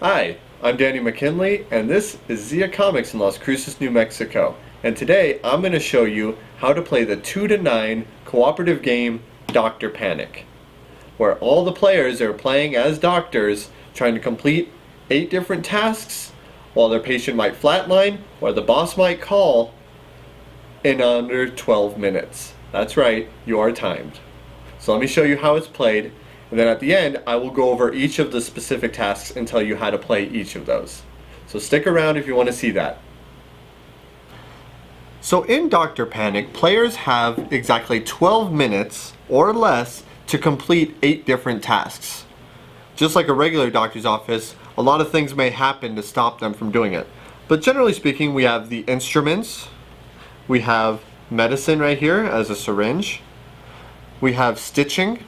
Hi, I'm Danny McKinley, and this is Zia Comics in Las Cruces, New Mexico. And today I'm going to show you how to play the 2 to 9 cooperative game Dr. Panic, where all the players are playing as doctors trying to complete 8 different tasks while their patient might flatline or the boss might call in under 12 minutes. That's right, you are timed. So let me show you how it's played. And then at the end, I will go over each of the specific tasks and tell you how to play each of those. So stick around if you want to see that. So in Dr. Panic, players have exactly 12 minutes or less to complete 8 different tasks. Just like a regular doctor's office, a lot of things may happen to stop them from doing it. But generally speaking, we have the instruments, we have medicine right here as a syringe, we have stitching,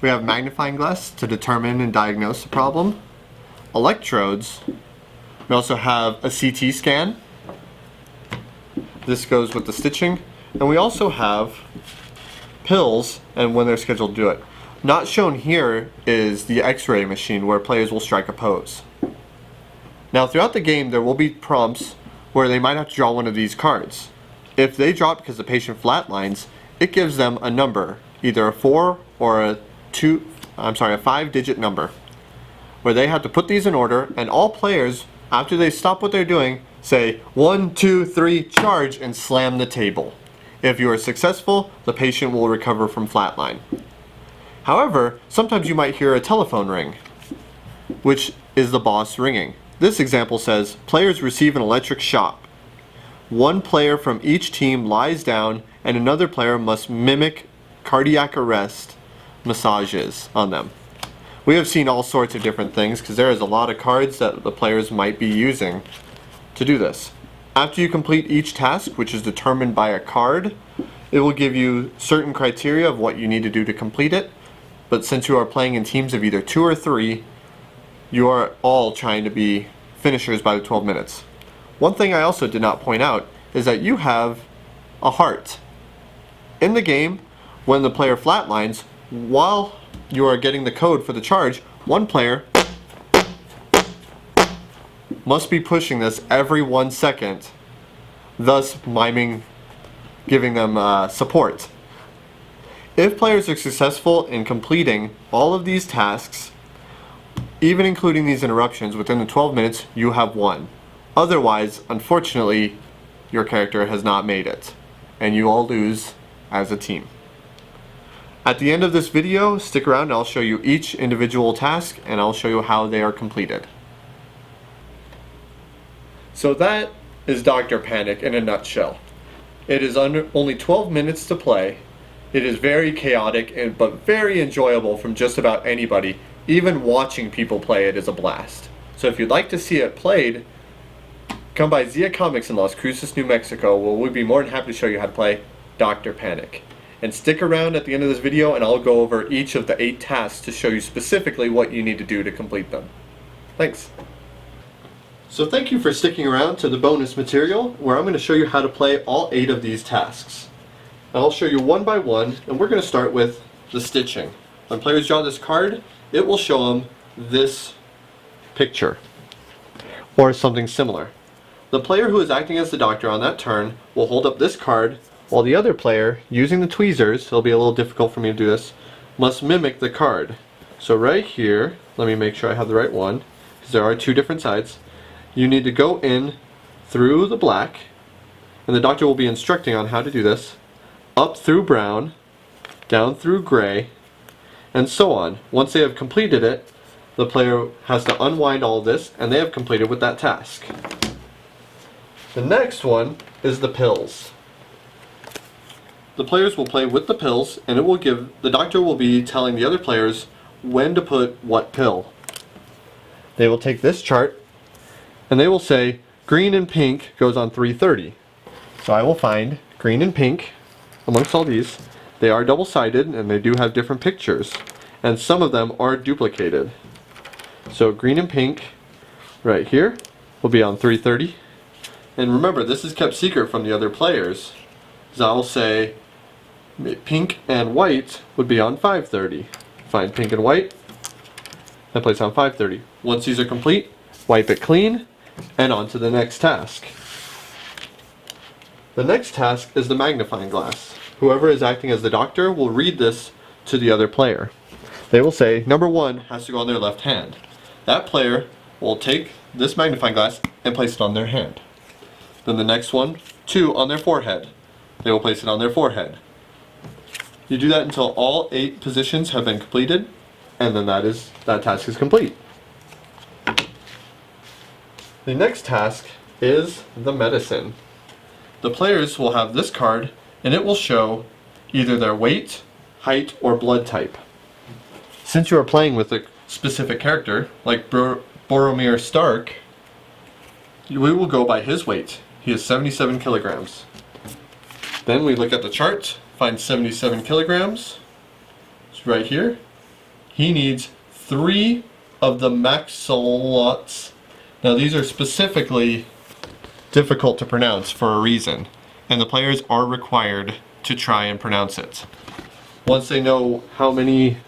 we have magnifying glass to determine and diagnose the problem, electrodes, we also have a CT scan, this goes with the stitching, and we also have pills and when they're scheduled to do it. Not shown here is the x-ray machine where players will strike a pose. Now throughout the game there will be prompts where they might have to draw one of these cards. If they draw it because the patient flatlines, it gives them a number, either a 4 or a 5-digit number, where they have to put these in order, and all players, after they stop what they're doing, say 1, 2, 3, charge, and slam the table. If you are successful, the patient will recover from flatline. However, sometimes you might hear a telephone ring, which is the boss ringing. This example says, players receive an electric shock. One player from each team lies down and another player must mimic cardiac arrest massages on them. We have seen all sorts of different things because there is a lot of cards that the players might be using to do this. After you complete each task, which is determined by a card, it will give you certain criteria of what you need to do to complete it. But since you are playing in teams of either 2 or 3, you are all trying to be finishers by the 12 minutes. One thing I also did not point out is that you have a heart. In the game, when the player flatlines, while you are getting the code for the charge, one player must be pushing this every 1 second, thus giving them support. If players are successful in completing all of these tasks, even including these interruptions, within the 12 minutes, you have won. Otherwise, unfortunately, your character has not made it, and you all lose as a team. At the end of this video, stick around and I'll show you each individual task and I'll show you how they are completed. So that is Dr. Panic in a nutshell. It is only 12 minutes to play. It is very chaotic but very enjoyable from just about anybody. Even watching people play it is a blast. So if you'd like to see it played, come by Zia Comics in Las Cruces, New Mexico, where we'd be more than happy to show you how to play Dr. Panic. And stick around at the end of this video and I'll go over each of the 8 tasks to show you specifically what you need to do to complete them. Thanks. So thank you for sticking around to the bonus material where I'm going to show you how to play all 8 of these tasks. I'll show you one by one, and we're going to start with the stitching. When players draw this card, it will show them this picture or something similar. The player who is acting as the doctor on that turn will hold up this card, while the other player, using the tweezers, it'll be a little difficult for me to do this, must mimic the card. So right here, let me make sure I have the right one, because there are 2 different sides. You need to go in through the black, and the doctor will be instructing on how to do this, up through brown, down through gray, and so on. Once they have completed it, the player has to unwind all of this, and they have completed with that task. The next one is the pills. The players will play with the pills, and the doctor will be telling the other players when to put what pill. They will take this chart, and they will say green and pink goes on 330. So I will find green and pink amongst all these. They are double-sided, and they do have different pictures, and some of them are duplicated. So green and pink right here will be on 330. And remember, this is kept secret from the other players, because I will say pink and white would be on 530. Find pink and white, and place it on 530. Once these are complete, wipe it clean, and on to the next task. The next task is the magnifying glass. Whoever is acting as the doctor will read this to the other player. They will say, number 1 has to go on their left hand. That player will take this magnifying glass and place it on their hand. Then the next one, 2 on their forehead. They will place it on their forehead. You do that until all 8 positions have been completed, and then that task is complete. The next task is the medicine. The players will have this card, and it will show either their weight, height, or blood type. Since you are playing with a specific character, like Boromir Stark, we will go by his weight. He is 77 kilograms. Then we look at the chart, find 77 kilograms. It's right here. He needs 3 of the maxolots. Now these are specifically difficult to pronounce for a reason, and the players are required to try and pronounce it. Once they know how many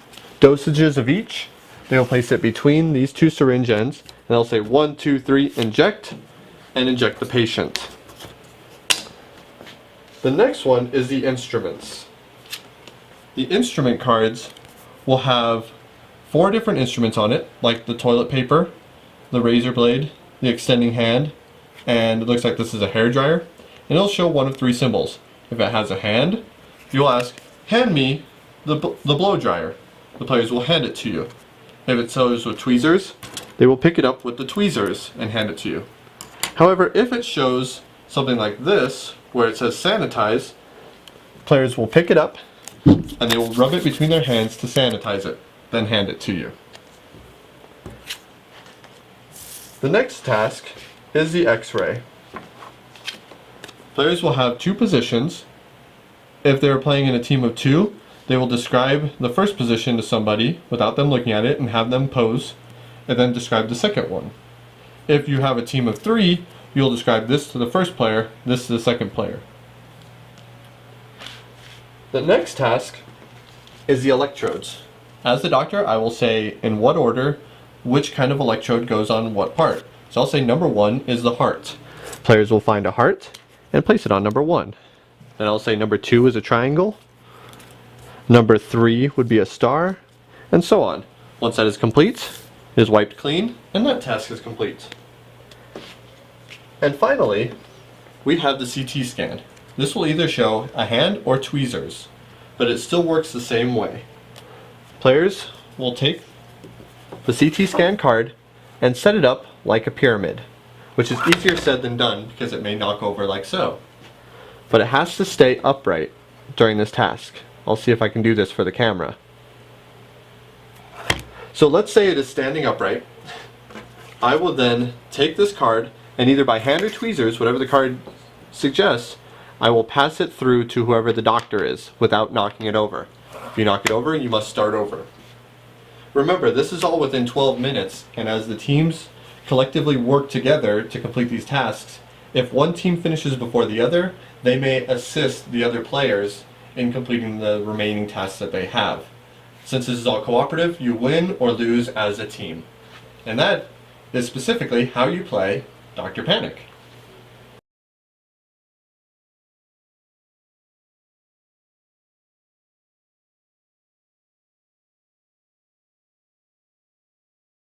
dosages of each, they will place it between these 2 syringe ends, and they'll say 1, 2, 3, inject, and inject the patient. The next one is the instruments. The instrument cards will have 4 different instruments on it, like the toilet paper, the razor blade, the extending hand, and it looks like this is a hair dryer, and it'll show one of 3 symbols. If it has a hand, you'll ask, hand me the blow dryer. The players will hand it to you. If it shows with tweezers, they will pick it up with the tweezers and hand it to you. However, if it shows something like this, where it says sanitize, players will pick it up and they will rub it between their hands to sanitize it, then hand it to you. The next task is the X-ray. Players will have 2 positions. If they're playing in a team of 2, they will describe the first position to somebody without them looking at it and have them pose, and then describe the second one. If you have a team of 3, you'll describe this to the first player, this to the second player. The next task is the electrodes. As the doctor, I will say in what order which kind of electrode goes on what part. So I'll say number 1 is the heart. Players will find a heart and place it on number 1. Then I'll say number 2 is a triangle. Number 3 would be a star, and so on. Once that is complete, it is wiped clean, and that task is complete. And finally, we have the CT scan. This will either show a hand or tweezers, but it still works the same way. Players will take the CT scan card and set it up like a pyramid, which is easier said than done because it may knock over like so. But it has to stay upright during this task. I'll see if I can do this for the camera. So let's say it is standing upright. I will then take this card and either by hand or tweezers, whatever the card suggests, I will pass it through to whoever the doctor is without knocking it over. If you knock it over, you must start over. Remember, this is all within 12 minutes, and as the teams collectively work together to complete these tasks, if one team finishes before the other, they may assist the other players in completing the remaining tasks that they have. Since this is all cooperative, you win or lose as a team. And that is specifically how you play Dr. Panic.